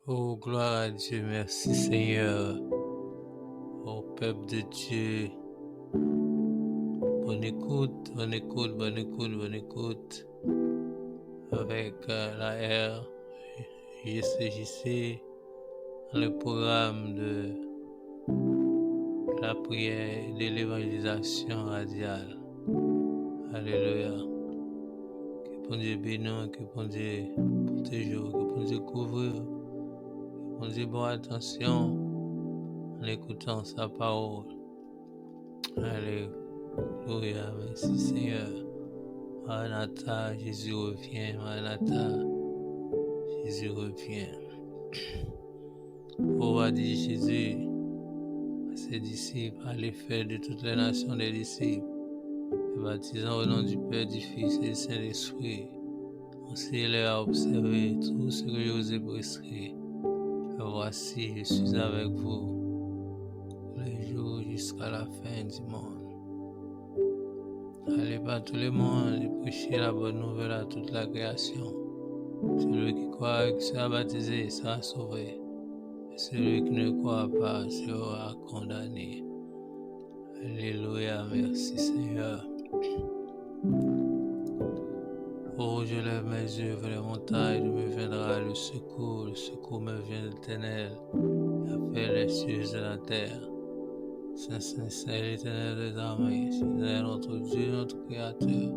Oh, gloire à Dieu, merci Seigneur. Oh, peuple de Dieu, bonne écoute, bonne écoute, bonne écoute, bonne écoute. Avec la R, JCJC, dans le programme de la prière et de l'évangélisation radiale. Alléluia. Que bon Dieu bénisse, que bon Dieu protège, que bon Dieu couvre, que bon Dieu bonne attention en écoutant sa parole. Alléluia, merci Seigneur. Maranatha, Jésus revient, Maranatha, Jésus revient. Oh, a dit Jésus à ses disciples, allez faire de toutes les nations des disciples, et baptisant au nom du Père, du Fils et du Saint-Esprit. Enseignez-les à observer tout ce que je vous ai prescrit. Et voici, je suis avec vous tous les jours jusqu'à la fin du monde. Allez par tout le monde et prêchez la bonne nouvelle à toute la création. Celui qui croit et qui sera baptisé sera sauvé. Et celui qui ne croit pas sera condamné. Alléluia, merci Seigneur. Oh, je lève mes yeux vers les montagnes, d'où me viendra le secours me vient de l'Éternel, qui a fait les cieux et la terre. Saint, Saint, Saint, l'Éternel des armées, c'est notre Dieu, notre Créateur.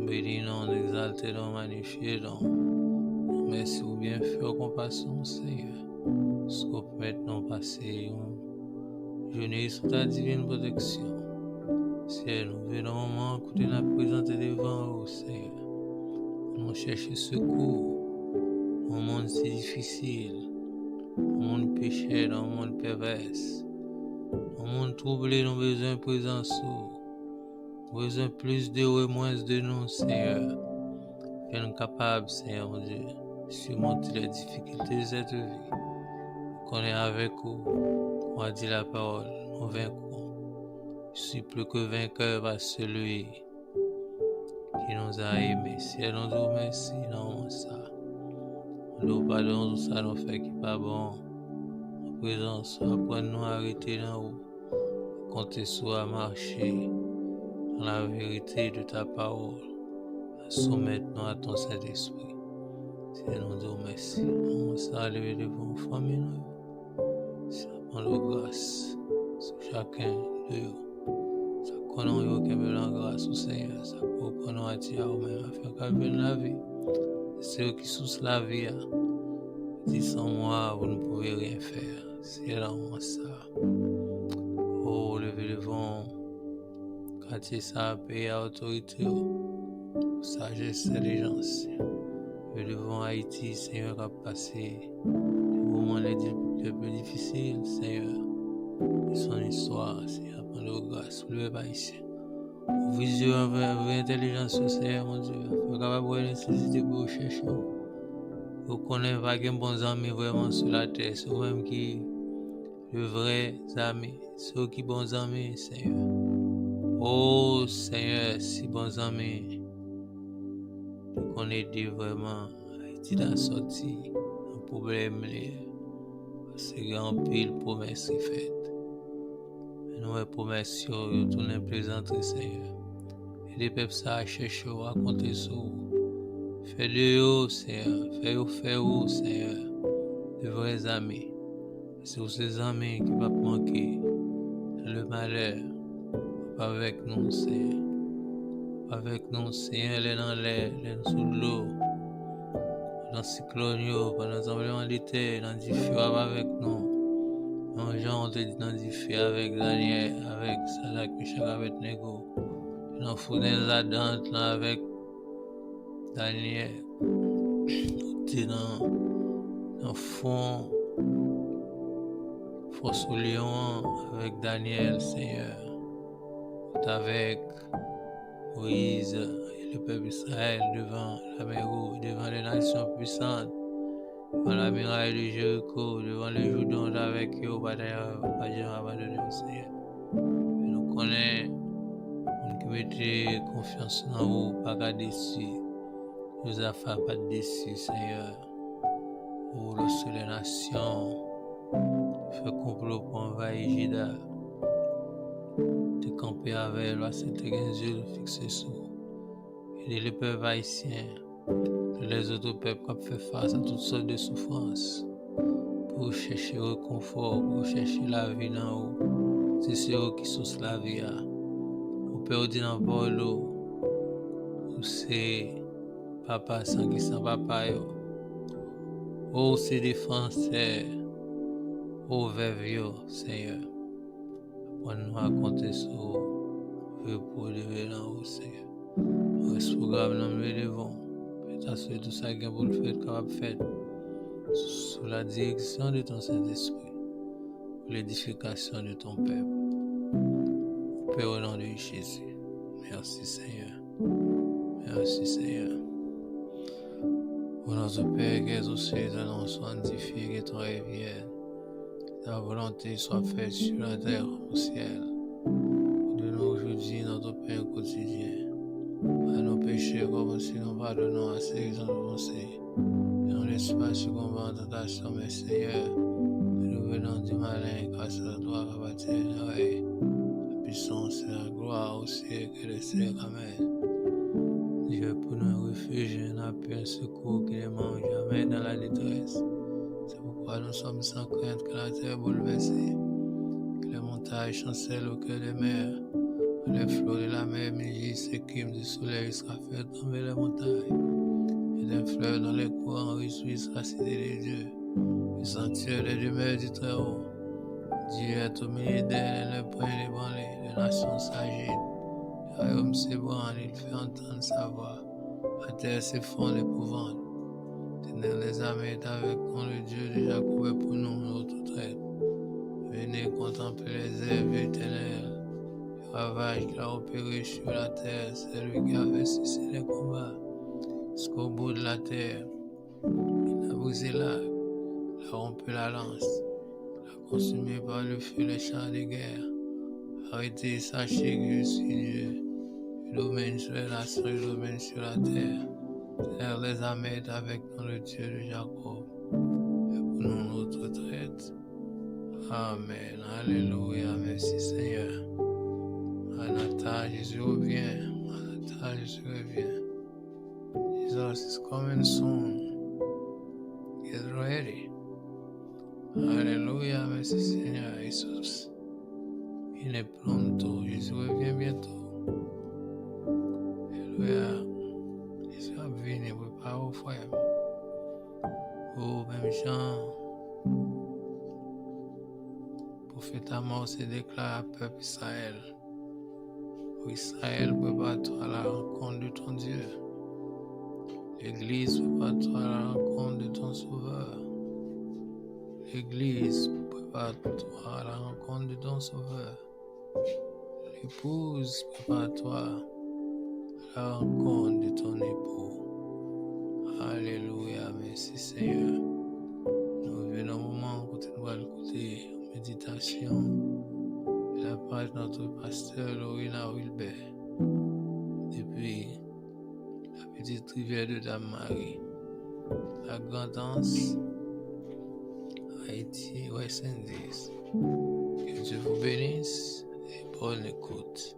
Bénis-nous, exaltez-nous, magnifiez-nous. Merci ou bien faire compassion, Seigneur. Ce qu'on peut maintenant passer, jeûner sous ta divine protection. Seigneur, nous venons au moment où tu nous présenter devant vous, Seigneur. Nous cherchons secours. Un monde si difficile, un monde péché, un monde pervers, un monde troublé, nous avons besoin de présence. Nous avons besoin plus de vous et moins de nous, Seigneur. Fais-nous capables, Seigneur mon Dieu, de surmonter les difficultés de cette vie. Qu'on est avec vous, on a dit la parole, nous vaincrons. Je suis plus que vainqueur par celui qui nous a aimés. Seigneur, nous vous remercions dans ça. Nous pardon tout ça nous fait qui pas bon. En présence, apprendre-nous à arrêter dans vous. Compter sur à marcher dans la vérité de ta parole. À soumettre-nous à ton Saint-Esprit. Seigneur, nous vous remercions. On s'est levé devant nous, famille nous. Ça prend de grâce sur chacun de vous. Ça connaît aucun besoin de grâce au Seigneur. Ça connaît à dire au même affaire qu'à venir la vie. C'est eux qui souffrent la vie. Dis sans moi, vous ne pouvez rien faire. C'est là où ça. Oh, levez le vent. Quartier ça, paye à autorité. Sagesse et intelligence. Le devant Haïti, Seigneur, a passé. Le moment les plus difficiles, Seigneur. Et son histoire, Seigneur, prends de grâce. Levez pas ici. Vision avec intelligence, Seigneur, mon Dieu. Faut capable de nécessiter pour chercher. Vous connaissez pas de bons amis vraiment sur la terre. C'est vous-même qui le vrai amis. Ceux qui bons amis, Seigneur. Oh, Seigneur, si bons amis. Qu'on aide vraiment Haïti à sortir un problème. Parce que en pile promesse est faite. Nous avons promesse de tourner plaisanterie, Seigneur. Et les peuples ça chercher à compter sur vous. Fais-le, Seigneur. Fais-le, Seigneur. De vrais amis. C'est pour ces amis qui ne vont pas manquer le malheur. Pas avec nous, Seigneur. Pas avec nous, Seigneur. Les dans l'air, les sous l'eau. Dans le cyclone, pendant le tremblement de terre, dans le feu avec nous. Non, Jean, on te dit dans le feu avec Daniel, avec Sadak, Michel, avec Nego. Dans le fou la dente, avec Daniel. T'es dans le fond. Force au lion avec Daniel, Seigneur. Avec Moïse et le peuple Israël devant la mer Rouge, devant les nations puissantes, devant la muraille de Jéricho, devant le Jourdain avec eux, pas jamais abandonné au Seigneur. Et nous connaissons, qui mettez confiance en vous, pas qu'à déçu. Josaphat pas déçu, Seigneur. pour lorsque les nations fait complot pour envahir Juda. De camper avec loi Saint-Yeux fixé sur. Et les peuples haïtiens, les autres peuples qui font face à toutes sortes de souffrances. Pour chercher le confort, pour chercher la vie en haut. C'est eux qui sont la vie. Ou perdu dans le l'eau. Ou c'est papa sans qui sans papa. Ou c'est des Français. Ou veuve, Seigneur. Pour nous raconter ça. Pour lever là haut, Seigneur. Ce programme, nous le devons. Peut-être tout ça qui est pour le faire, capable de faire. Sous la direction de ton Saint-Esprit, pour l'édification de ton peuple. Père, au nom de Jésus. Merci Seigneur. Merci Seigneur. Pour notre Père qui est aux cieux, ton nom soit sanctifié, que ton règne vienne. Ta volonté soit faite sur la terre comme au ciel. Donne-nous aujourd'hui notre pain quotidien. À nos péchés comme aussi nous pardonnons à ceux qui ont offensés. Dans l'espace combat en tentation, mais Seigneur, nous venons du malin, grâce à toi, abattre la puissance et la gloire aussi que le ciel. Amen. Dieu, pour nous réfugier, un appui, un secours qui ne manque jamais dans la détresse. C'est pourquoi nous sommes sans crainte que la terre bouleversée, que les montagnes chancellent au cœur des mers, que les flots de la mer mugissent et crimes du soleil sera fait tomber les montagnes. Et des fleurs dans les courants réjouissent la cité des dieux, le sanctuaire des demeures du Très-Haut. Dieu est au milieu d'elle, le point ébranlé, les nations s'agitent, le royaume s'ébranle, il fait entendre sa voix, la terre s'effondre épouvante. Tenez les armées est avec nous, le Dieu de Jacob est pour nous, notre traite. Venez contempler les œuvres éternelles, le ravage qu'il a opéré sur la terre, c'est lui qui a fait cesser les combats. Jusqu'au bout de la terre, il a brisé l'arc, il a rompu la lance, il a consumé par le feu les chars de guerre. Arrêtez, sachez que je suis Dieu, je domine sur les nations, je domine sur la terre. Terre les armées est avec nous, le Dieu de Jacob, et pour nous notre traite. Amen, alléluia, merci Seigneur. Maranatha, Jésus revient, Maranatha, Jésus revient. Jesus is coming soon. Get ready. Alléluia, merci Seigneur Jésus. Il est pronto, Jésus revient bientôt. Alléluia. Jésus a venu préparer au frère. Oh, même Jean, prophète Amos se déclare à peuple Israël. Pour Israël, prépare-toi à la rencontre de ton Dieu. L'Église, prépare-toi à la rencontre de ton Sauveur. L'Église, prépare-toi à la rencontre de ton Sauveur. L'épouse, prépare-toi à la rencontre de ton époux. Alléluia, merci Seigneur. Nous venons au moment où nous allons écouter une méditation de la part de notre pasteur Lorina Wilbert. Depuis la petite rivière de Dame-Marie, la Grande-Anse, Haïti, West Indies. Que Dieu vous bénisse et bonne écoute.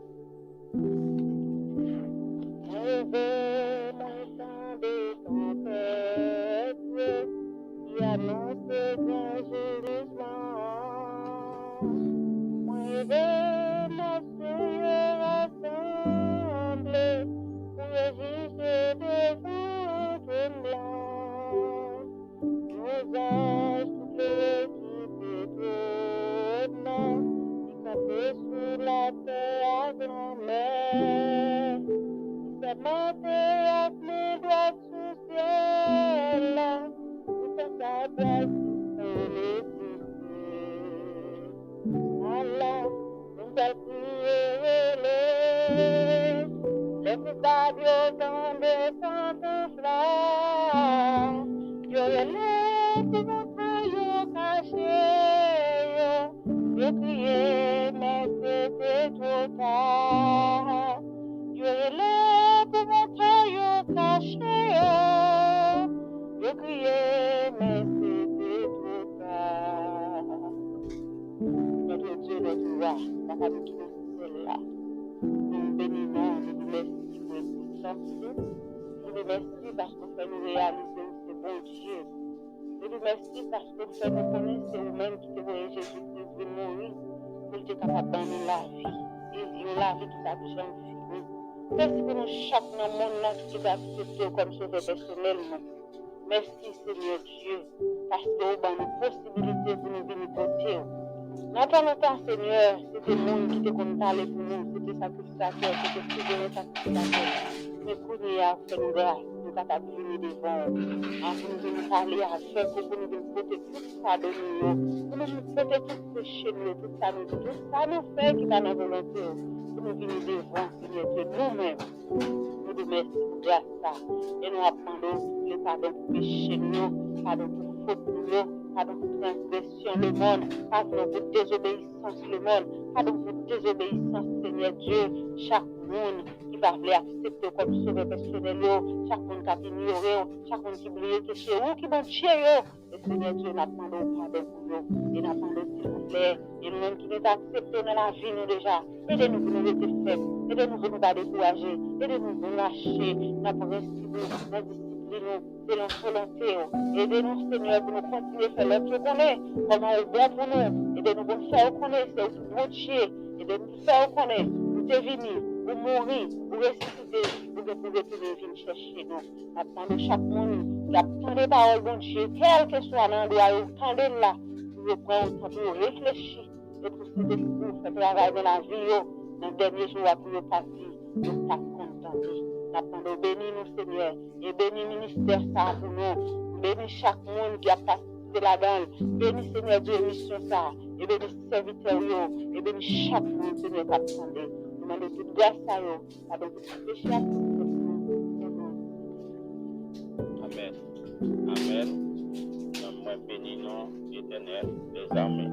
Crier, mais capable de quitter celle-là. Nous bénissons, nous vous remercions pour cette chance. Nous vous remercions parce que vous nous réaliser ce bon Dieu. Nous vous remercions parce que vous nous connaissez, c'est vous-même qui te voyez Jésus-Christ de mourir pour être capable de donner la vie. Et la vie qui t'a déjà fini. Merci pour nous chaque dans le monde qui t'a accepté comme sauveur personnellement. Merci Seigneur Dieu, parce que vous avez une possibilité pour nous venir côté. Dans pas longtemps, Seigneur, c'était le monde qui te compte parler pour nous, c'était sacrificateur, c'était souverain sacrificateur. Mais pour nous, fait nous grâce, nous capables de venir devant, pour nous venir parler avec vous, pour nous venir porter tout ça de nous, pour nous porter tout péché, tout ça nous fait qui va dans la volonté, pour nous venir devant, Seigneur Dieu, nous-mêmes. Nous vous remercions pour grâce ça. Et nous apprenons le pardon pour péché, pardon pour faute, pardon pour transgression, le monde, pardon pour désobéissance, le monde, pardon pour désobéissance, Seigneur Dieu, chaque monde qui va vouloir accepter comme sauveur personnel, chaque monde qui a ignoré, chaque monde qui oublie que chez vous, qui va tuer, et Seigneur Dieu, nous apprenons pardon pour nous, et nous apprenons s'il vous plaît, et nous-mêmes qui nous acceptons dans la vie, nous déjà, aidez-nous pour nous rester faibles, aidez-nous pour nous pas décourager, aidez-nous pour lâcher notre principe, notre discipline, de notre volonté, aidez-nous Seigneur pour nous continuer à faire l'œuvre qu'on est, comment on est bon pour nous, aidez-nous pour nous faire connaître, c'est tout bon Dieu, aidez-nous pour faire connaître, pour te venir, pour mourir, pour ressusciter, pour retourner venir chercher nous. Maintenant, chaque monde qui a tant de paroles bon Dieu, quel que soit l'endroit, tant de là, pour reprendre le temps pour réfléchir, et pour se découvrir, faire travail dans la vie, dans le dernier jour, pour nous passer, nous pas contenter. Nous bénis nous, Seigneur, et bénis le ministère ça pour nous, bénis chaque monde qui a participé là-dedans, bénis Seigneur Dieu, mission ça, et bénis serviteurs, et bénis chaque monde, Seigneur, qui a attendu. Nous demandons toute grâce à eux, pardon pour tout péché à tous. Amen. Amen. Moi bénis nous, éternel, des armées,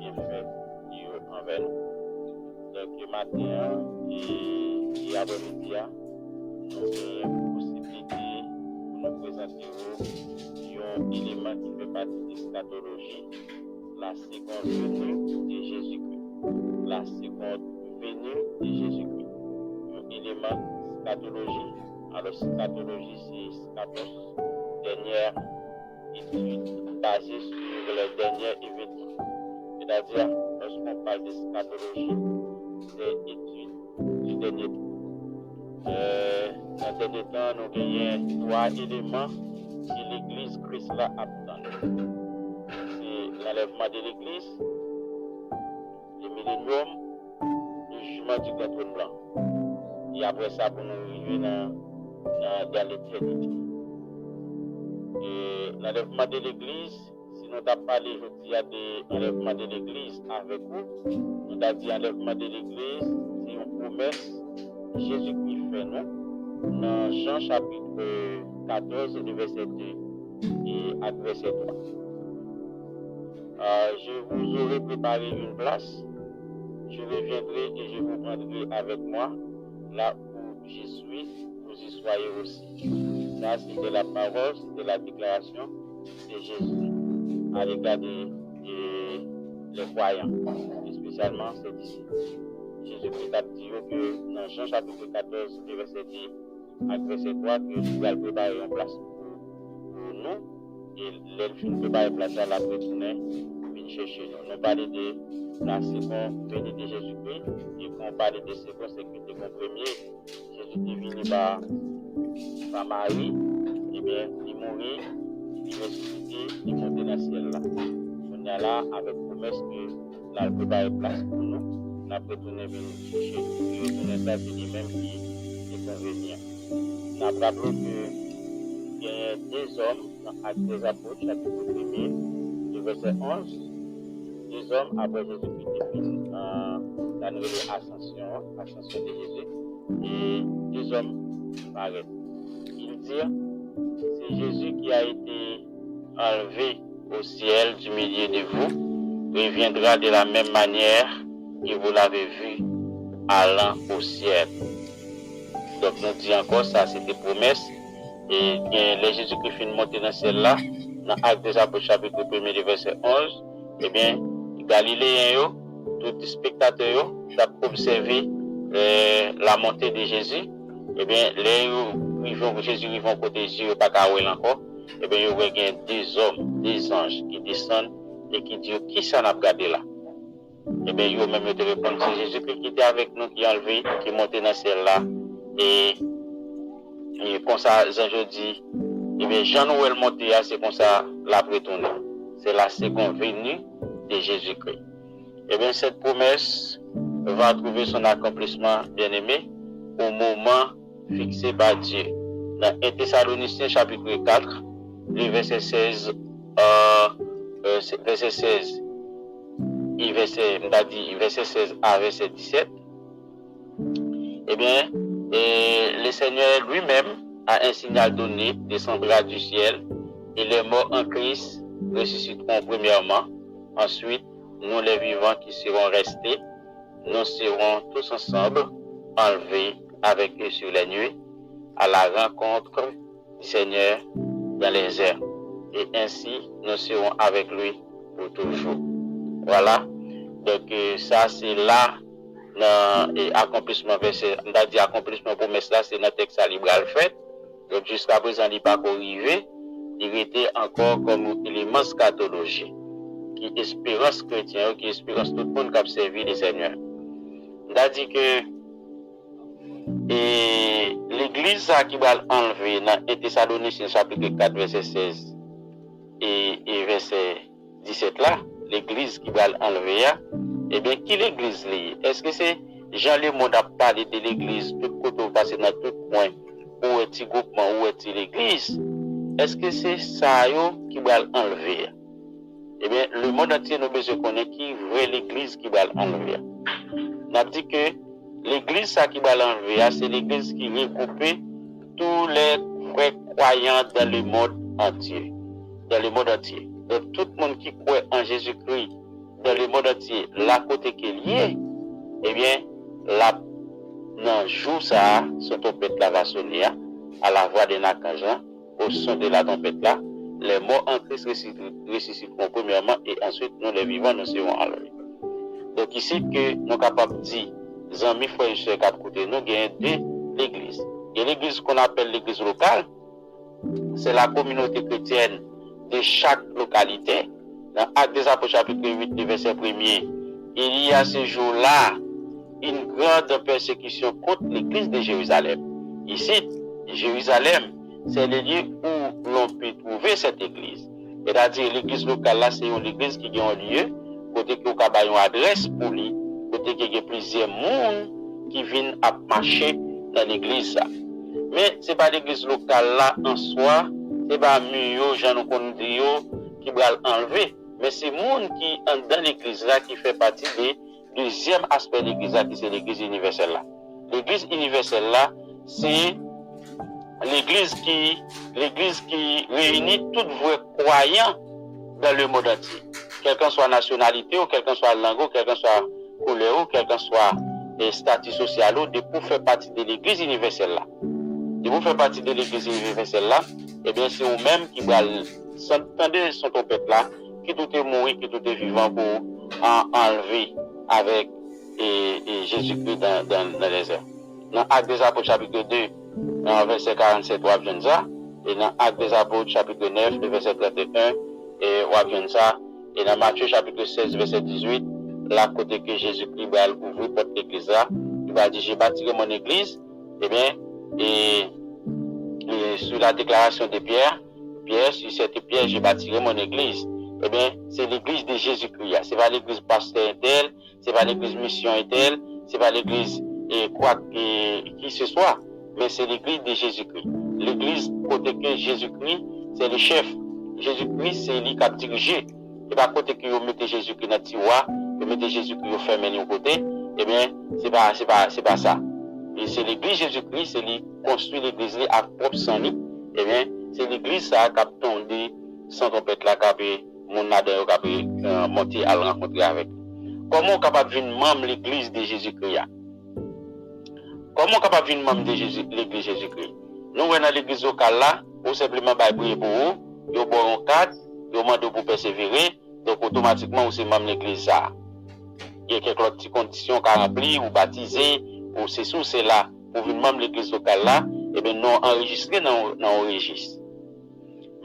bien fait, Dieu envers nous. Donc, le matin et après-midi, nous avons une possibilité pour nous présenter un élément qui fait partie de l'eschatologie, la seconde venue de Jésus-Christ. La seconde venue de Jésus-Christ. Un élément scatologie. Alors, scatologie, c'est scatos, dernière étude basée sur les derniers événements. C'est-à-dire, lorsqu'on parle de scatologie, c'est étude du dernier temps. Dans le dernier temps, nous avons trois éléments que l'Église Christ l'a attend. C'est l'enlèvement de l'Église, le millénium, le jugement du grand trône blanc. Et après ça, pour nous arriver dans l'éternité. Et l'enlèvement de l'Église, si nous avons parlé aujourd'hui de l'enlèvement de l'Église avec vous, nous avons dit l'enlèvement de l'Église, c'est une promesse que Jésus-Christ fait nous dans Jean chapitre 14, le verset 2 et à verset 3. Je vous aurai préparé une place, je reviendrai et je vous prendrai avec moi là où je suis, vous y soyez aussi. Ça, c'était la parole, c'était la déclaration de Jésus à l'égard des croyants, et spécialement ses disciples. Jésus-Christ a dit que dans Jean chapitre 14, verset 2 à verset 3, que Dieu a préparé une place pour nous, et l'elfine préparé une place à la retourner, venir chercher nous. Nous parlons de la seconde venue de Jésus-Christ, et quand on parle de seconde, c'est que le premier, Jésus est venu par Marie, et bien, il mourit, il ressuscité, il monte dans le ciel là. On est là avec promesse que là, il prépare une place pour nous. On a retourné venir chercher, et retourner ça, c'est lui-même qui est convenient. Nous avons rappelé qu'il y a deux hommes dans Actes des Apôtres, chapitre 1er, verset 11. Deux hommes après Jésus-Christ est venu dans l'ascension de Jésus, et deux hommes paraissent. Ils disent, c'est Jésus qui a été enlevé au ciel du milieu de vous, reviendra de la même manière que vous l'avez vu allant au ciel. Donc nous disons encore ça, c'est des promesses. Et bien, les Jésus-Christ finit monter dans celle-là, dans Actes des Apôtres chapitre 1er verset 11, eh bien, Galiléens, tout spectateur qui a observé la montée de Jésus, eh bien, Jésus ils vont protéger, pas qu'à encore, eh bien, il y aura des hommes, des anges qui descendent et qui disent qui ça n'a regardé là. Eh bien, ils ont même te répondre, c'est Jésus-Christ qui était avec nous, qui est enlevé, qui est monté dans ciel là. Et comme ça, je dis, eh bien, Jean-Noël monté, c'est comme ça, la retourné. C'est la seconde venue de Jésus-Christ. Eh bien, cette promesse va trouver son accomplissement, bien-aimé, au moment fixé par Dieu. Dans 1 Thessaloniciens chapitre 4, le verset 16, verset 16 à verset 17, eh bien, le Seigneur lui-même a un signal donné, descendra du ciel, et les morts en Christ ressusciteront premièrement. Ensuite, nous les vivants qui serons restés, nous serons tous ensemble enlevés avec eux sur les nuées à la rencontre du Seigneur dans les airs. Et ainsi, nous serons avec lui pour toujours. Voilà. Donc, ça, c'est là, accomplissement verset, on a dit accomplissement promesse là, c'est notre texte à libéral fait. Donc, jusqu'à présent, il n'est pas arrivé. Il était encore comme élément scatologie, qui espérance chrétien, qui espérance tout le monde qui a servi le Seigneur. On a dit que l'église qui va enlever dans 1 Thessaloniciens chapitre 4, verset 16 et verset 17 là, l'église qui va enlever, eh bien, qui l'église liée? Est-ce que c'est Jean Le Monde a parlé de l'église, tout côté passé dans tout point, où est-il groupement, où est-il l'église? Est-ce que c'est ça qui va enlever? Eh bien, le monde entier nous besoin connaître qui est l'église qui va enlever. On a dit que l'église qui va l'enlever, c'est l'église qui regroupe tous les vrais croyants dans le monde entier. Dans le monde entier. Donc, tout le monde qui croit en Jésus-Christ dans le monde entier, la côté qui est lié, eh bien, dans le jour ça, son trompette là va sonner, à la voix de Nakajan, au son de la trompette là, les morts en Christ ressusciteront premièrement et ensuite nous les vivants nous serons enlevés. Donc ici que nous sommes capables de dire, amis, frères et sœurs, quatre côtés, nous gagnons deux l'église. Et l'église qu'on appelle l'église locale, c'est la communauté chrétienne de chaque localité. Dans Actes des Apôtres chapitre 8, verset 1er, il y a ce jour-là une grande persécution contre l'église de Jérusalem. Ici, Jérusalem, c'est le lieu où l'on peut trouver cette église. C'est-à-dire l'église locale là, c'est une église qui a un lieu, côté qui a une adresse pour lui, côté qui a plusieurs monde qui viennent à marcher dans l'église. Mais ce n'est pas l'église locale là en soi, ce n'est pas mieux, j'en ai qui va enlever, mais c'est le monde qui est dans l'église là qui fait partie du deuxième aspect de l'église là, qui c'est l'église universelle là. L'église universelle là, c'est l'église qui réunit tous vos croyants dans le monde entier. Quelle que soit nationalité, ou quelle que soit langue, ou quelle que soit couleur, ou quel que soit statut social, de pour faire partie de l'église universelle là. De pour faire partie de l'église universelle là, eh bien c'est vous-même qui va s'entendre son trompette là, qui tout est mort, qui tout est vivant pour enlever avec Jésus-Christ dans les airs. Dans Actes des Apôtres chapitre 2, dans verset 47, on voit ça. Et dans Actes des Apôtres chapitre 9, verset 31, et on voit ça. Et dans Matthieu chapitre 16, verset 18, là côté que Jésus-Christ va ouvrir porte l'église là, il va dire, j'ai bâti mon église, eh bien, et sur la déclaration de Pierre, sur cette pierre, j'ai bâti mon église. Eh bien, c'est l'église de Jésus-Christ. C'est pas l'église pasteur tel, c'est pas l'église mission tel, c'est pas l'église quoi qui ce soit, mais c'est l'église de Jésus-Christ. L'église côté que Jésus-Christ, c'est le chef. Jésus-Christ, c'est lui qui a dirigé. Et pas côté que vous mettez Jésus-Christ dans le tiroir, vous mettez Jésus-Christ au fermé au côté, eh bien, c'est pas ça. Et c'est l'église Jésus-Christ, c'est lui construit l'église à propre sang lui. Eh bien, c'est l'église ça qui a tombé sans trompette là, qui a mon adhérent qui a monté à le rencontrer avec. Comment on est capable de venir membre de l'église de Jésus-Christ? Comment on est capable de venir membre de l'église Jésus-Christ? Nous, dans l'église locale là, ou simplement prier pour vous, vous boire un cadre, vous demandez pour persévérer, donc automatiquement, vous êtes membre de l'église ça. il y a quelques petites conditions qu'à remplir, ou baptiser, ou c'est sous, c'est là, pour venir même l'église locale là, et bien, non enregistré dans le registre.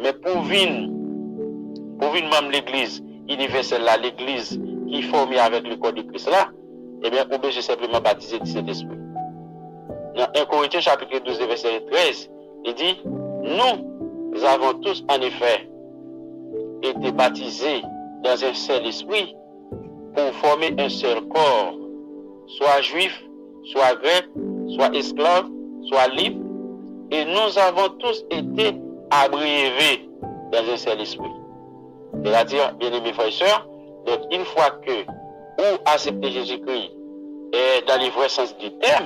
Mais pour venir même l'église universelle là, l'église qui est formée avec le corps de Christ là, eh bien, obligé simplement baptiser du Saint-Esprit. Dans 1 Corinthiens chapitre 12, verset 13, il dit, nous avons tous en effet été baptisés dans un seul esprit pour former un seul corps, soit juif, soit grec, soit esclave, soit libre, et nous avons tous été abreuvés dans un seul esprit. C'est-à-dire, bien-aimés frères et sœurs, donc une fois que vous acceptez Jésus-Christ et dans le vrai sens du terme,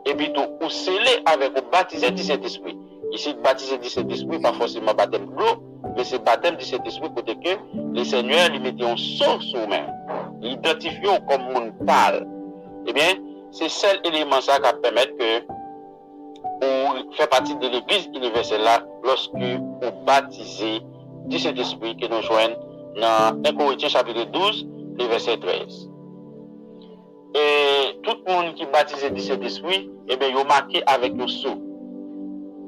et puis tout, vous scellez avec vous baptisé du Saint-Esprit. Ici, baptisé du Saint-Esprit, pas forcément baptême de l'eau, mais c'est baptême du Saint-Esprit côté que le Seigneur lui mettait un sort sur vous-même. Il identifie comme monde pâle. Eh bien, c'est seul élément ça qui permet que vous faites partie de l'église universelle là lorsque vous baptisez du Saint-Esprit que nous joignons dans 1 Corinthiens chapitre 12, le verset 13. Et tout le monde qui baptisé du Saint-Esprit, eh bien, ils marqué avec un sceau.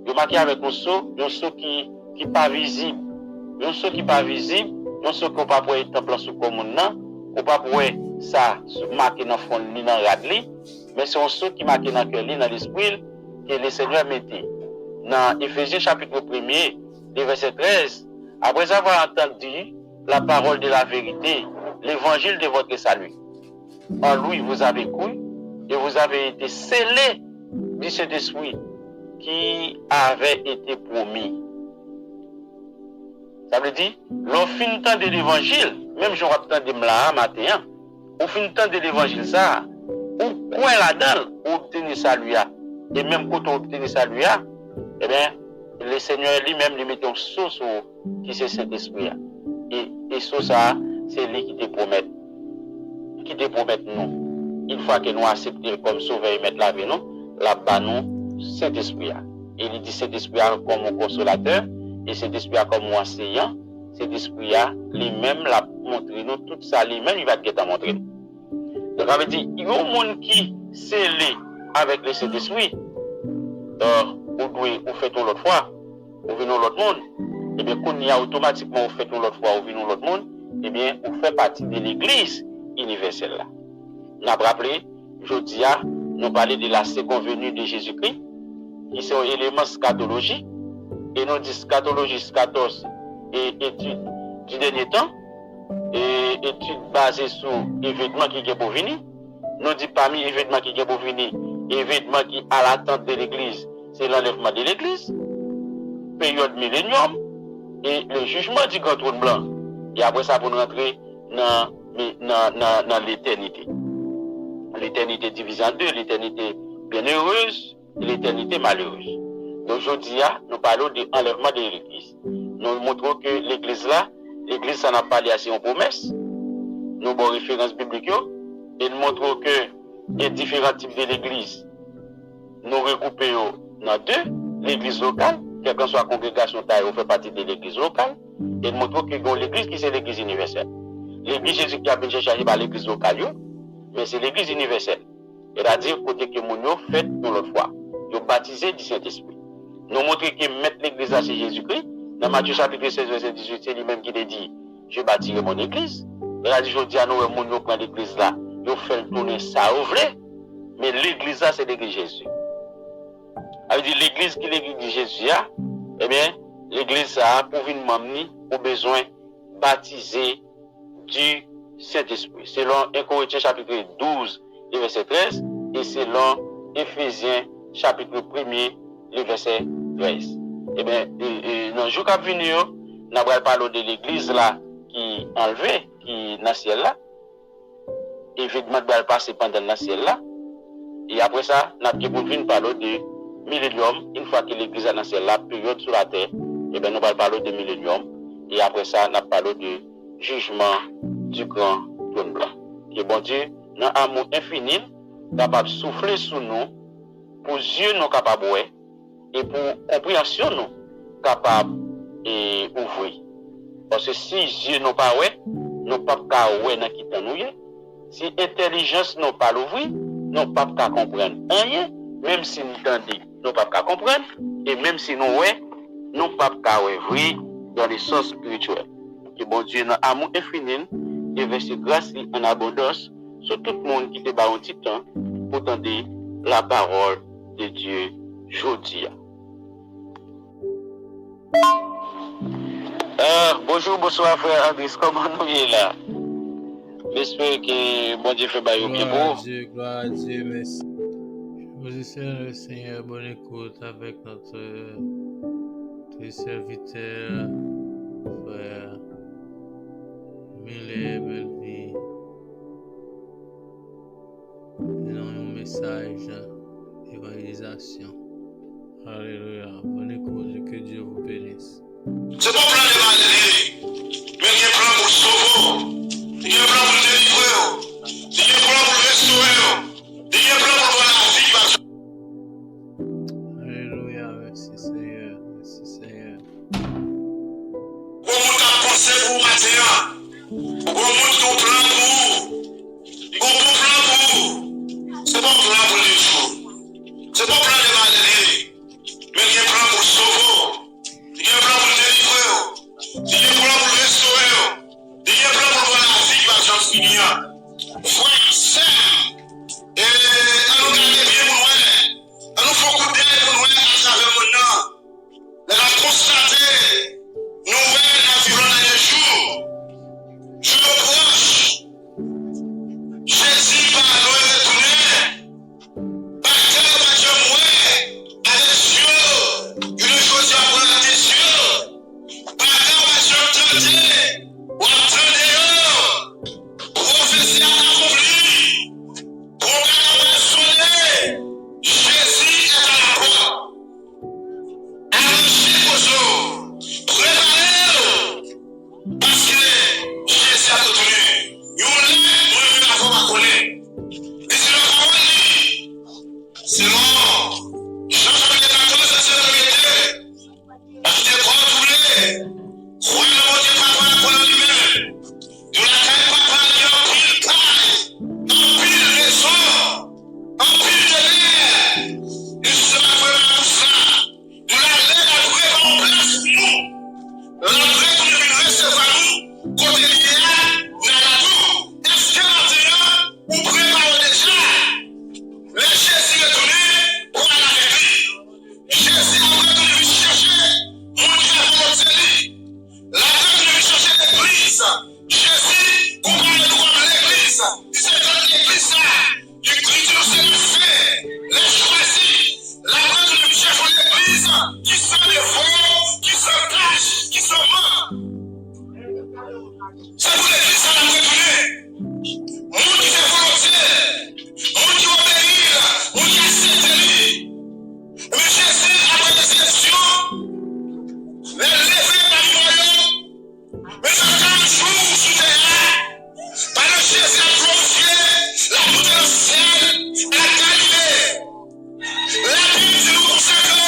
Ils marqué avec un sceau qui n'est pas visible. Un sceau qui n'est pas visible, un sceau qu'on ne peut pas pouvoir être sous commune, on ne peut pas pouvoir ça marquer dans le fond, ni dans le radli, mais c'est un sceau qui marque dans le cœur, dans l'esprit, que le Seigneur mettait. Dans Éphésiens chapitre 1er, le verset 13, après avoir entendu la parole de la vérité, l'évangile de votre salut. En lui, vous avez cru et vous avez été scellés du Saint-Esprit qui avait été promis. Ça veut dire, l'on finit temps de l'évangile, même je reprends de là matin, on finit temps de l'évangile ça, ou quoi là-dedans, ou obtenir salut. Et même quand on obtient salut, eh bien, le Seigneur lui-même lui met un sceau qui c'est Saint-Esprit. Et sous ça, c'est lui qui te promet. Qui te promet nous. Une fois que nous acceptons comme sauveur et mettre la vie, nous, là-bas, nous, Saint-Esprit. Et il dit Saint-Esprit comme un consolateur, et Saint-Esprit comme un enseignant, Saint-Esprit lui-même l'a montré nous, tout ça lui-même, il va te montrer. Donc, ça veut dire, il y a un monde qui scellé avec le Saint-Esprit. Donc, vous faites tout l'autre fois, vous venez l'autre monde, et bien, quand il y a automatiquement, vous faites tout l'autre fois, vous venez l'autre monde, et bien, vous faites partie de l'église universelle là. Nous avons rappelé, jeudi, nous parlons de la seconde venue de Jésus-Christ, qui sont éléments scatologie, et nous disons scatologie, scatos, et étude du dernier temps, et étude basée sur l'événement qui est pour venir. Nous disons parmi l'événement qui est pour venir, l'événement qui est à l'attente de l'église, c'est l'enlèvement de l'église, période millénium, et le jugement du grand trône blanc. Et après ça, pour nous rentrer dans l'éternité. L'éternité divisée en deux, l'éternité bienheureuse et l'éternité malheureuse. Donc aujourd'hui, nous parlons de l'enlèvement de l'église. Nous montrons que l'église là, l'église ça n'a pas lié à ses promesses. Nous avons référence biblique et nous montrons que les différents types de l'église, nous regroupons dans deux, l'église locale, quelle que soit la congrégation taille, on fait partie de l'église locale, et nous montrons que l'église qui c'est l'église universelle. L'église Jésus qui a bien cherché par l'église locale, mais c'est l'église universelle. C'est-à-dire côté que mon fait pour l'autre fois. Ils ont baptisé du Saint-Esprit. Nous montrons que mettre l'église à Jésus-Christ, dans Matthieu chapitre 16, verset 18, c'est lui-même qui l'a dit, je bâtirai mon église. C'est-à-dire, je dis à nous, mon prend l'église là, ils fait tourner ça au vrai, mais l'église là, c'est l'église Jésus. Ça veut dire l'église qui est l'église Jésus, eh bien, l'église ça, pour venir m'amener, au besoin baptiser du Saint-Esprit. Selon 1 Corinthiens chapitre 12, le verset 13, et selon Éphésiens chapitre 1er, le verset 13. Eh bien, dans le jour qui va venir, nous allons parler de l'église là, qui est enlevée, qui est dans le ciel là. Évidemment, nous allons passer pendant le ciel là. Et après ça, nous allons parler de millénium. Une fois que l'église est dans le ciel là, période sur la terre, eh bien, nous allons parler de millénium. Et après ça, nous allons parler de jugement du grand trône blanc. Que bon Dieu, dans l'amour infini, capable de souffler sur nous, pour yeux nous capables de voir, et pour compréhension nous capables d'ouvrir. Parce que si yeux nous pas ouais, nous pas qu'à ouais dans qui nous, Si intelligence n'a pas l'ouvrir, nous pas qu'à comprendre rien, même si nous entendons, nous pas qu'à comprendre, et même si nous ouais, nous pas qu'à ouvrir dans les sens spirituels. Que bon Dieu, dans amour infini, et verser grâce en abondance sur tout le monde qui te bat un petit temps pour entendre la parole de Dieu aujourd'hui. Bonjour, bonsoir frère Andris, comment nous y est là? J'espère que bon Dieu fait bailler au pied beau. Gloire à Dieu, merci. Je positionne le Seigneur, bonne écoute avec notre serviteur, frère Millet, Belvi. Nous avons un message d'évangélisation. Alléluia. Bonne écoute et que Dieu vous bénisse. C'est pas plan de malheur, mais il y a un plan pour sauver. Il y a un plan pour délivrer. Il y a un plan pour restaurer. Il y a un plan pour voir la vie. Alléluia. Merci Seigneur. Merci Seigneur. On a pensé pour matin. On monte ton plan pour vous. On bon plan pour vous. C'est pas un plan pour les jours. C'est pas un plan de malheur, mais il y a un plan pour sauver. Il y a un plan pour délivrer. Il y a un plan pour restaurer. Il y a un plan pour voir la vie par Jean Fignon. Frère, sœur, et à nous garder bien mon ouais. À nous faire coup d'aile pour nous à travers mon nom. Elle a constaté, nous ouais, la vie dans les jours. Je me proche. Jésus va nous retourner. Bacteur va Dieu mourir. Avec Dieu. Une chose à voir des cieux. Bacteur va Dieu tenter. Ou attendez. Prophétie à accomplie. Programme à sonner. Jésus est à la porte. Arrangez vos jours. Préparez-vous. Parce que Jésus a retenu. Nous l'avons avant à connaître. Et c'est le parole. Selon Jean chapitre 14, verset 22. Parce que croix doublée. Croix le bon Dieu papa pour lui-même. Nous la caille papa il y a un pile taille. Un pile maison. Un pile de l'air. Nous sommes vraiment pour ça. Nous la l'air à trouver en place pour nous. L'entrée pour nous recevoir nous. Côté lié, nous la tout. Est-ce que maintenant, vous préparez déjà? Les Jésus retourné pour aller à la vie. Jésus a retourné chercher mon Dieu à volonté. La tête de chercher l'église. Jésus, comparez-nous comme l'église. C'est dans l'église là. L'écriture, c'est le fait. Les choisis. La tête de chercher l'église qui sont des faux, qui sont caches, qui sont morts. C'est pour l'église à la retourner. Mon qui fait volonté. Mon qui obéit. Mon qui accepte lui. Mais Jésus, après les élections, les lever par le royaume, mais ça fait un jour sous terre, par le Jésus a glorifié la route du ciel à Galilée. La Bible dit nous consacre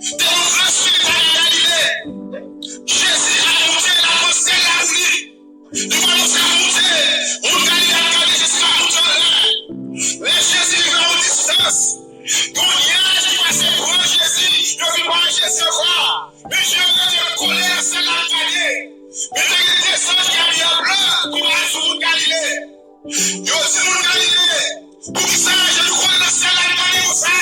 des grands spectacles à Galilée. Jésus a monté la pensée la vie. Il va nous monter. On Galilée a gardé jusqu'à monter là. Les Jésus va en distance. Quand il y a qui passe pour Jésus, je ne vais pas Jésus encore. Mais je vais coller à celle à Galilée. Mais il y a des descentes qui a mis en blanc pour aller sur le Galilée. Il y a aussi mon Galilée. Pour ça, je nous connais dans celle à Galilée pour ça.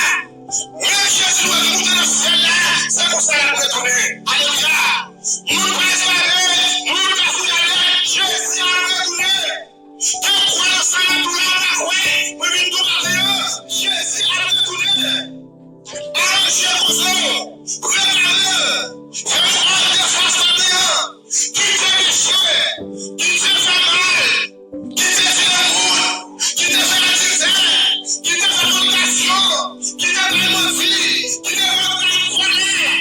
Mais Jésus va monter dans celle là. C'est pour ça qu'il va retourner. Alléluia. Nous préserver, nous préserver. Jésus a retourné. Quand on croit dans celle là, tout le monde a cru. Mais nous tout Jésus a retourné. Arrangez vos jours. Préparez. Faites-moi des faces à bien. Qui t'a déchiré, qui t'a fait mal, qui t'a fait l'amour, qui t'a fait la disette, qui t'a fait l'obligation, qui t'a fait l'envie, qui t'a fait la colère,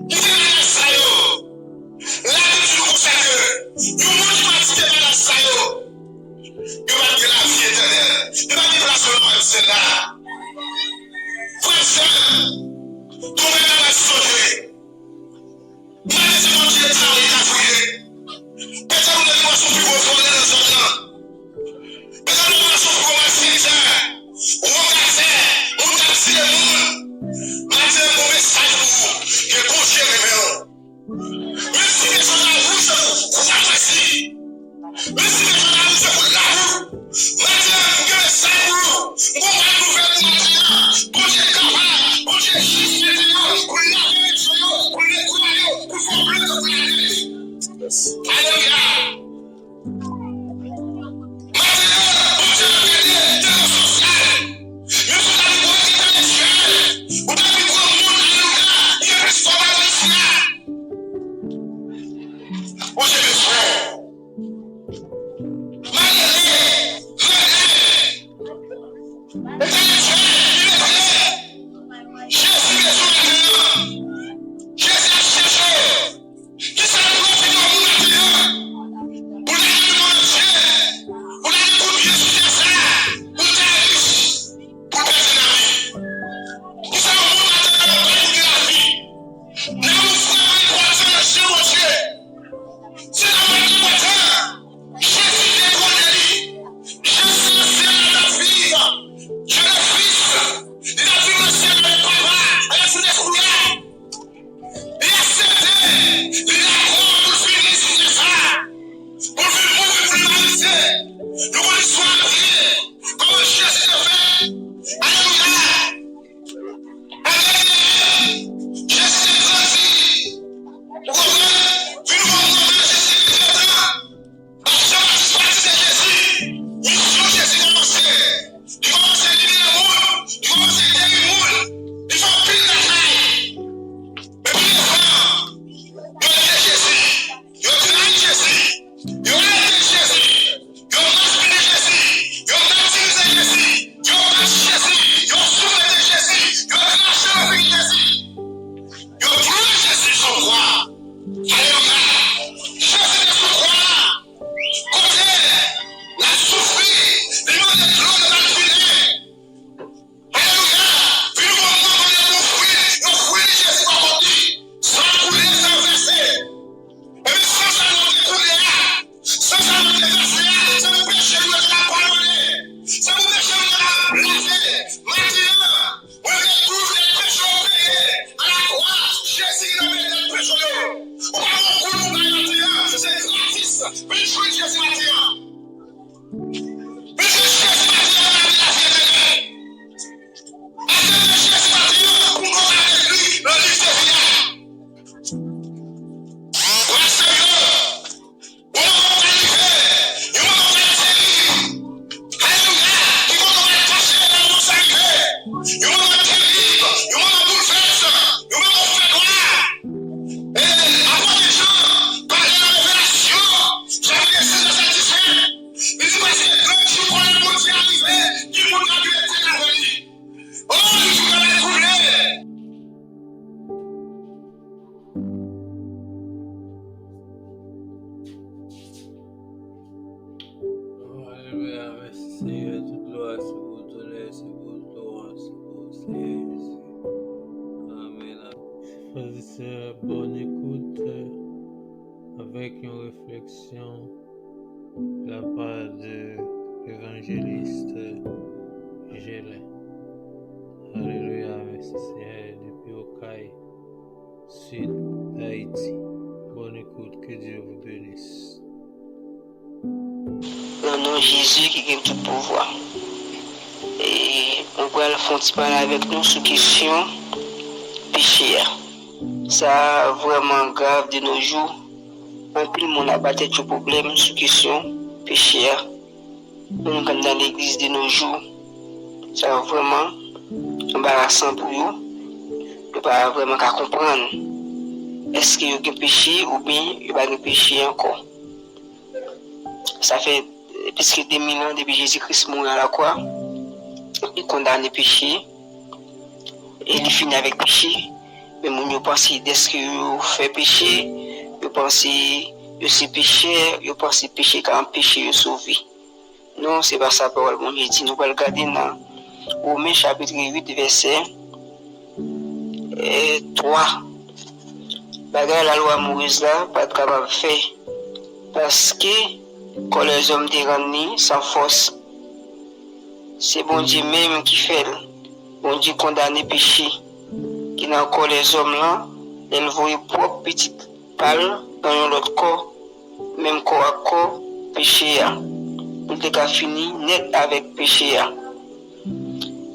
qui t'a fait la saillot. Là, tu nous consacres. Nous, nous, tu vas la saillot. Tu vas dire la vie éternelle. Tu vas dire la seule c'est là. Frère, sœur, trouvez dans la sauter. Malgré mon Dieu, il a fouillé. Peut-être que nous devons plus profondément dans son temps. Bonne écoute avec une réflexion de la part de l'évangéliste Gélin. Alléluia, merci Seigneur, depuis Okaï, Sud d'Haïti. Bonne écoute, que Dieu vous bénisse. Dans le nom de Jésus qui gagne tout pouvoir. Et on va le parler avec nous sur question péché. Ça vraiment grave de nos jours. En plus, on a battu tout problème sur question péché. Nous sommes dans l'église de nos jours. Ça vraiment embarrassant pour nous. Nous ne pas vraiment comprendre. Est-ce qu'il y a un péché ou bien il n'y a pas de péché encore? Ça fait plus que 2000 ans depuis Jésus-Christ mort à la croix. Il condamne le péché. Et il finit avec le péché. Mais nous pensons est-ce que vous faites péché, vous pensez que c'est péché, vous pensez péché quand péché est sauvé. Non, c'est pas ça parole. Bon, Dieu dit, nous allons regarder dans Romains chapitre 8, verset 3. Bagarre la loi amoureuse là, pas de capable de faire. Parce que quand les hommes dérangent sans force, c'est bon Dieu même qui fait. Bon Dieu condamne le péché. Qui n'a encore les hommes là, ils voient propre petite balle dans l'autre corps, même corps à corps, péché. Nous sommes fini net avec péché.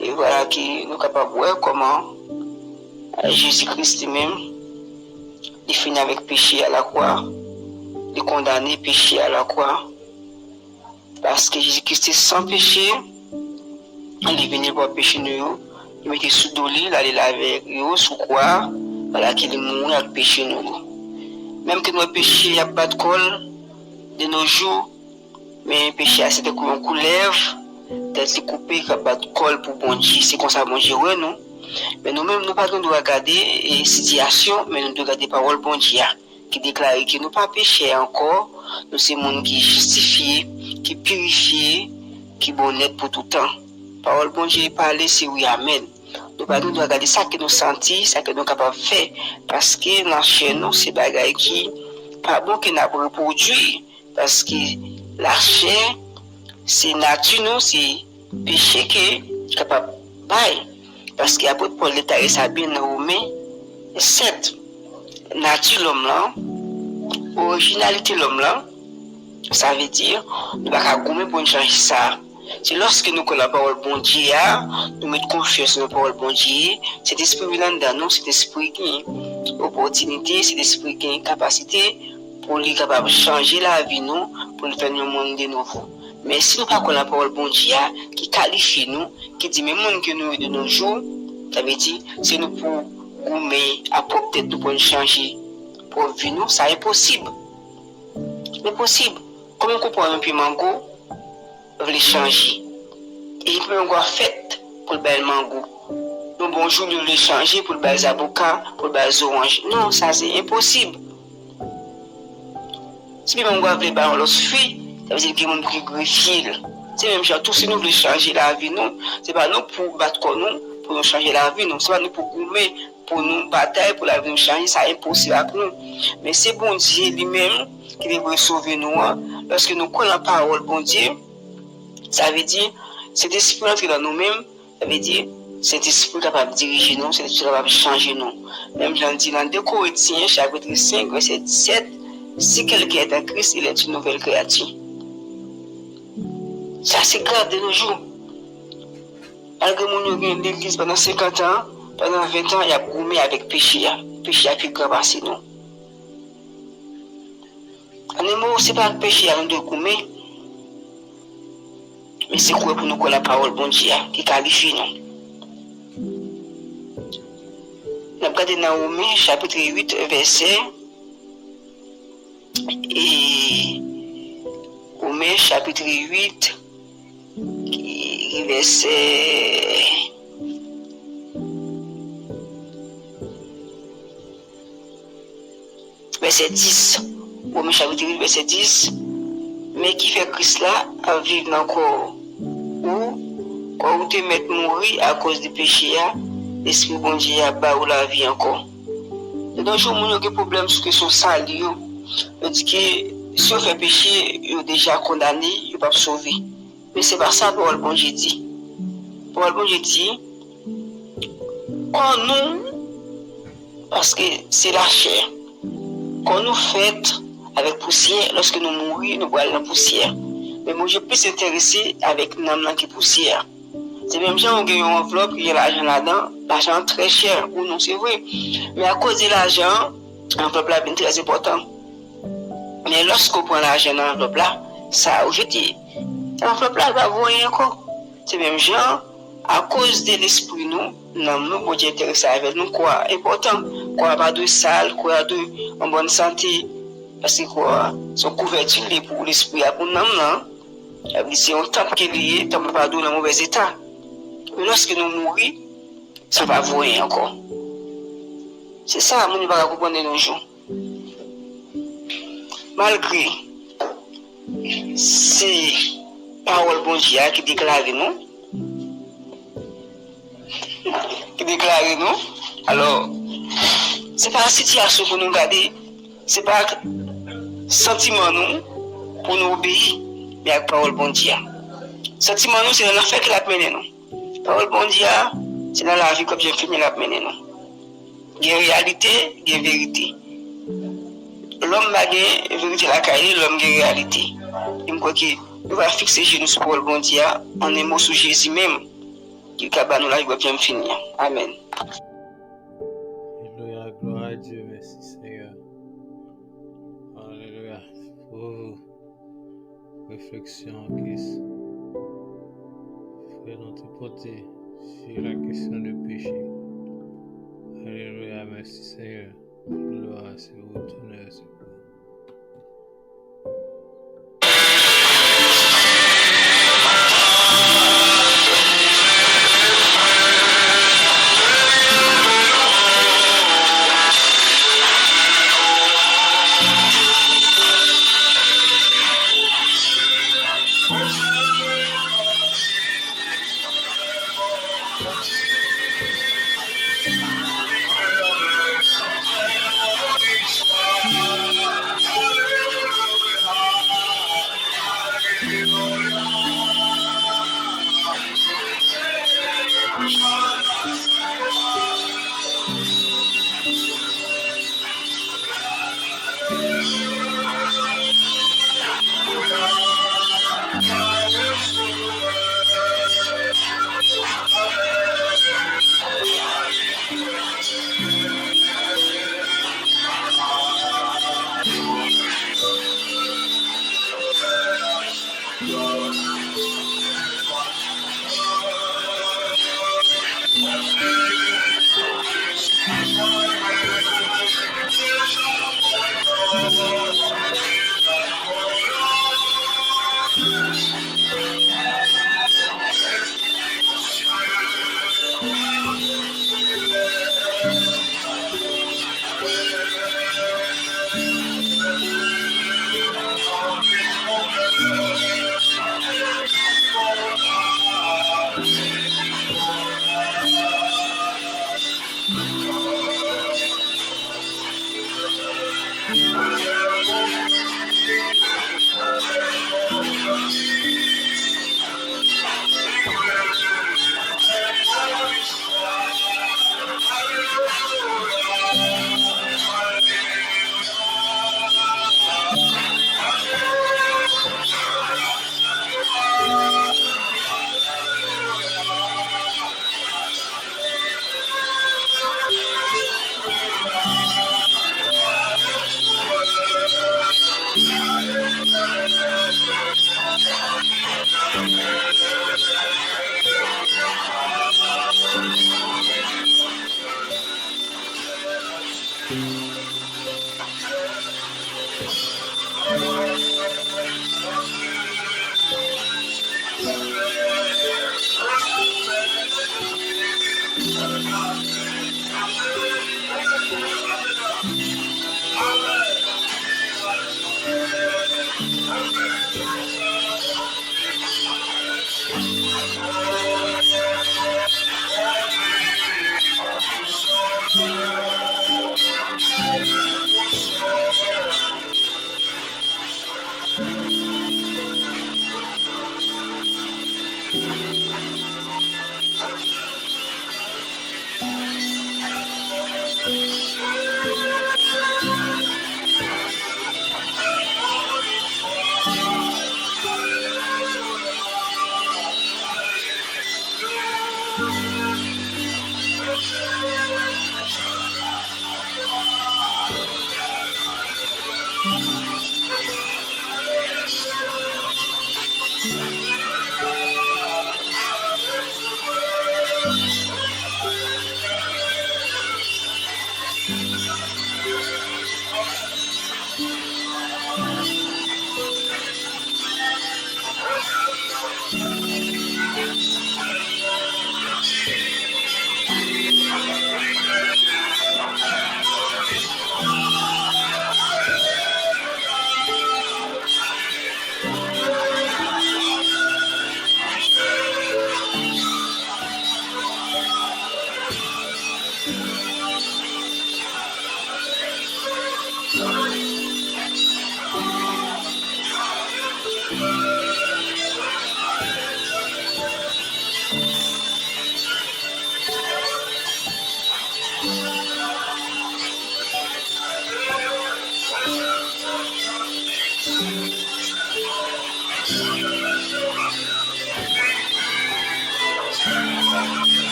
Et voilà qui nous sommes capables de voir comment Jésus-Christ même, il finit avec péché à la croix. de condamner péché à la croix. Parce que Jésus-Christ est sans péché, il est venu pour pécher nous, il mettait sous dolé, il allait laver nous, sous quoi, voilà qu'il est mort avec péché nous. Même que nos péchés, il n'y a pas de colle de nos jours, mais péché, c'est de couleuvre, d'être coupé, il n'y a pas de colle pour bon Dieu, c'est comme ça, bon Dieu, non? Mais nous-mêmes, nous ne pouvons pas regarder les situations, mais nous devons regarder la parole bon Dieu, qui déclare que nous ne pas pécher encore, nous sommes des gens qui justifient, qui purifient, qui sont honnêtes pour tout le temps. Parole bon Dieu parler, c'est oui, amen. Nous devons regarder ça que nous sentons, ça que nous sommes capables de faire, parce que dans chez nous, c'est des choses qui pas bon que nous avons reproduit, parce que la chair, c'est nature, nous, c'est péché qui est capable de faire. Parce qu'il y a beaucoup de Paul l'État et Sabine Romain, 7. Nature l'homme là, originalité l'homme là, ça veut dire, nous ne pouvons pas gommer pour changer ça. C'est lorsque nous connaissons la parole bon Dieu, nous mettons confiance dans la parole bon Dieu, cet esprit dans nous, cet esprit qui a opportunité, cet esprit qui a capacité pour lui capable de changer la vie nous, pour nous faire un monde de nouveau. Mais si nous ne connaissons pas la parole bon Dieu, qui qualifie nous, qui dit même monde que nous de nos jours, ça veut dire, c'est nous pour gommer, à peut-être nous pour changer pour vivre nous, ça est possible. C'est possible. Comment on comprend un peu mango, on veut changer. Et il peut avoir fait pour le bel mango. Nous, bonjour, nous voulons changer pour le bel avocat, pour le bel orange. Non, ça c'est impossible. Si le mango veut le bel l'autre fruit, ça veut dire qu'il y a des gens qui greffient. C'est même genre, tout si nous voulons changer la vie, non, c'est pas nous pour battre comme nous, pour nous changer la vie, non, c'est pas nous pour gommer, pour nous batailler, pour la vie nous changer, ça est impossible avec nous. Mais c'est bon Dieu lui-même qui devrait sauver nous. Lorsque nous connaissons la parole, bon Dieu, ça veut dire, cet esprit qui est dans nous-mêmes, ça veut dire, cet esprit capable de diriger nous, cet esprit capable de changer nous. Même j'en dis dans 2 Corinthiens, chapitre 5, verset 17, si quelqu'un est en Christ, il est une nouvelle créature. Ça, c'est grave de nos jours. Malgré mon l'église pendant 50 ans, pendant 20 ans, il y a gommé avec péché. Péché a plus grave à nous. En un mot, ce n'est pas le péché à nous de gommer, mais c'est quoi pour nous que la parole bon Dieu qui qualifie nous. Nous avons regardé Naomi, chapitre 8, verset. Et Romains, chapitre 8. Verset 10. Romains chapitre 8, verset 10. Mais qui fait Christ là à vivre encore ou quand vous te mettez mourir à cause du péché, l'esprit bon Dieu a bas ou la vie encore. Et dans le jour où il y a des problèmes sur question sale, on dit que si on fait péché, on est déjà condamné, on ne peut pas sauver. Mais c'est pas ça que le bon Dieu dit. Le bon Dieu dit, quand nous, parce que c'est la chair, quand nous faisons avec poussière, lorsque nous mourons, nous voyons la poussière. Mais moi, je peux s'intéresser avec une âme qui est poussière. C'est même gens qui ont une enveloppe, il y a l'argent là-dedans, l'argent très cher, ou non, c'est vrai. Mais à cause de l'argent, l'enveloppe là est très important. Mais lorsqu'on prend l'argent dans l'enveloppe là, ça, je dis, l'enveloppe là va voir encore. C'est même gens, à cause de l'esprit, nous, bon Dieu intéressé avec nous, quoi, important, quoi, pas de sale, quoi, de, en bonne santé, parce que quoi, son couverture pour l'esprit, pour nous, non, c'est un temple qui est lié, temple pas dans le mauvais état. Mais lorsque nous mourons, ça va voir encore. C'est ça, nous ne pouvons pas comprendre nos jours. Malgré ces paroles bon Dieu qui déclarent nous, alors, c'est pas la situation pour nous garder, c'est pas sentiment nous pour nous obéir, mais avec parole bon Dieu. Sentiment nous, c'est dans l'affaire qui l'a mené nous. Parole bon Dieu, c'est dans la vie comme j'ai fini l'a mené nous. Il y a réalité, il y a vérité. L'homme a gagné vérité la caille, l'homme a gagné réalité. Il me croit que nous va fixer genoux sur parole bon Dieu en un mot sur Jésus même. Qui capable nous là, il va bien finir. Amen. Alléluia, gloire à Dieu, merci Seigneur. Alléluia. réflexion qui fait notre porter sur la question du péché. Alléluia, merci Seigneur. Gloire, c'est vous, tonnerre, c'est vous.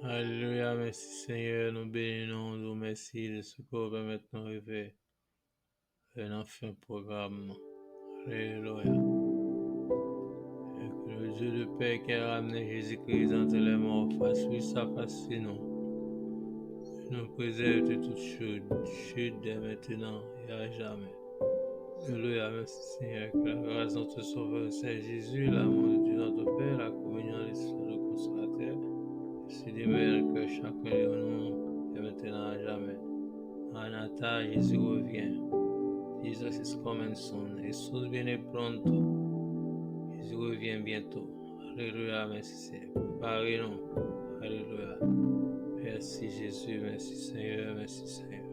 Alléluia, merci Seigneur, nous bénissons, nous merci de ce qu'on va maintenant rêver. Un enfin programme. Alléluia. Et que le Dieu de paix qui a ramené Jésus-Christ entre les morts fasse lui sa face sur nous. Nous préserve de toute chute dès maintenant et à jamais. Alléluia, merci Seigneur, que la grâce de notre Sauveur Saint Jésus, l'amour de Dieu notre Père, la communion de l'Esprit de Consolateur, c'est demeure que chacun de nous et maintenant à jamais. Maranatha, Jésus revient. Jesus is coming soon. Jesús viene pronto. Jésus revient bientôt. Alléluia, merci Seigneur. Préparez-nous. Alléluia. Merci Jésus, merci Seigneur, merci Seigneur.